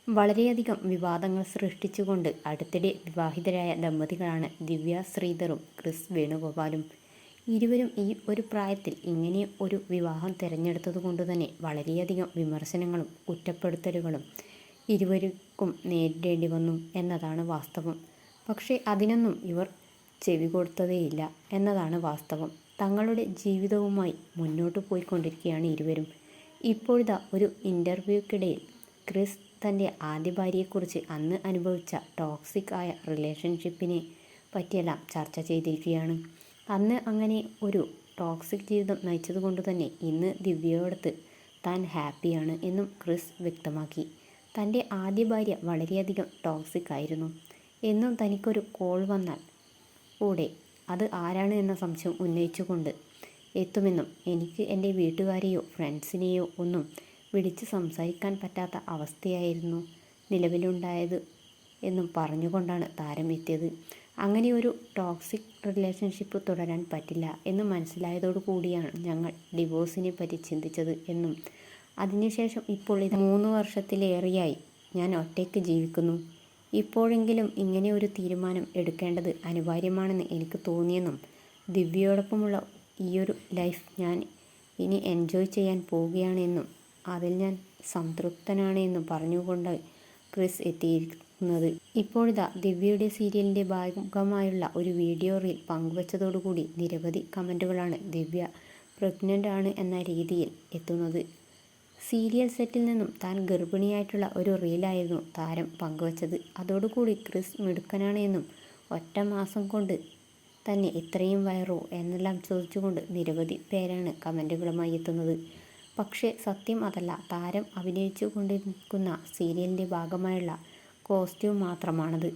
വളരെയധികം വിവാദങ്ങൾ സൃഷ്ടിച്ചുകൊണ്ട് അടുത്തിടെ വിവാഹിതരായ ദമ്പതികളാണ് ദിവ്യ ശ്രീധറും ക്രിസ് വേണുഗോപാലും. ഇരുവരും ഈ ഒരു പ്രായത്തിൽ ഇങ്ങനെ ഒരു വിവാഹം തിരഞ്ഞെടുത്തതുകൊണ്ട് തന്നെ വളരെയധികം വിമർശനങ്ങളും കുറ്റപ്പെടുത്തലുകളും ഇരുവർക്കും നേരിടേണ്ടി വന്നു എന്നതാണ് വാസ്തവം. പക്ഷേ അതിനൊന്നും ഇവർ ചെവി കൊടുത്തതേയില്ല എന്നതാണ് വാസ്തവം. തങ്ങളുടെ ജീവിതവുമായി മുന്നോട്ട് പോയിക്കൊണ്ടിരിക്കുകയാണ് ഇരുവരും. ഇപ്പോഴിതാ ഒരു ഇൻ്റർവ്യൂക്കിടയിൽ ക്രിസ് തൻ്റെ ആദ്യ ഭാര്യയെക്കുറിച്ച് അന്ന് അനുഭവിച്ച ടോക്സിക് ആയ റിലേഷൻഷിപ്പിനെ പറ്റിയെല്ലാം ചർച്ച ചെയ്തിരിക്കുകയാണ്. അന്ന് അങ്ങനെ ഒരു ടോക്സിക് ജീവിതം നയിച്ചതുകൊണ്ട് തന്നെ ഇന്ന് ദിവ്യയോടത്ത് താൻ ഹാപ്പിയാണ് എന്നും ക്രിസ് വ്യക്തമാക്കി. തൻ്റെ ആദ്യ ഭാര്യ വളരെയധികം ടോക്സിക് ആയിരുന്നു എന്നും തനിക്കൊരു കോൾ വന്നാൽ കൂടെ അത് ആരാണ് എന്ന സംശയം ഉന്നയിച്ചുകൊണ്ട് എത്തുമെന്നും എനിക്ക് എൻ്റെ വീട്ടുകാരെയോ ഫ്രണ്ട്സിനെയോ ഒന്നും വിളിച്ച് സംസാരിക്കാൻ പറ്റാത്ത അവസ്ഥയായിരുന്നു നിലവിലുണ്ടായത് എന്നും പറഞ്ഞുകൊണ്ടാണ് താരം എത്തിയത്. അങ്ങനെ ഒരു ടോക്സിക് റിലേഷൻഷിപ്പ് തുടരാൻ പറ്റില്ല എന്ന് മനസ്സിലായതോടു കൂടിയാണ് ഞങ്ങൾ ഡിവോഴ്സിനെ പറ്റി ചിന്തിച്ചത് എന്നും അതിനുശേഷം ഇപ്പോൾ ഇത് 3 വർഷത്തിലേറെയായി ഞാൻ ഒറ്റയ്ക്ക് ജീവിക്കുന്നു. ഇപ്പോഴെങ്കിലും ഇങ്ങനെ ഒരു തീരുമാനം എടുക്കേണ്ടത് അനിവാര്യമാണെന്ന് എനിക്ക് തോന്നിയെന്നും ദിവ്യയോടൊപ്പമുള്ള ഈയൊരു ലൈഫ് ഞാൻ ഇനി എൻജോയ് ചെയ്യാൻ പോവുകയാണെന്നും അതിൽ ഞാൻ സംതൃപ്തനാണ് എന്നും പറഞ്ഞുകൊണ്ട് ക്രിസ് എത്തിയിരിക്കുന്നത്. ഇപ്പോഴിതാ ദിവ്യയുടെ സീരിയലിൻ്റെ ഭാഗമായുള്ള ഒരു വീഡിയോ റീൽ പങ്കുവച്ചതോടുകൂടി നിരവധി കമൻറ്റുകളാണ് ദിവ്യ പ്രഗ്നൻ്റ് ആണ് എന്ന രീതിയിൽ എത്തുന്നത്. സീരിയൽ സെറ്റിൽ നിന്നും താൻ ഗർഭിണിയായിട്ടുള്ള ഒരു റീലായിരുന്നു താരം പങ്കുവച്ചത്. അതോടുകൂടി ക്രിസ് മിടുക്കനാണ് എന്നും ഒറ്റ മാസം കൊണ്ട് തന്നെ ഇത്രയും വയറോ എന്നെല്ലാം ചോദിച്ചുകൊണ്ട് നിരവധി പേരാണ് കമൻറ്റുകളുമായി എത്തുന്നത്. പക്ഷേ സത്യം അതല്ല. താരം അഭിനയിച്ചു കൊണ്ടിരിക്കുന്ന സീരിയലിൻ്റെ ഭാഗമായുള്ള കോസ്റ്റ്യൂം മാത്രമാണത്.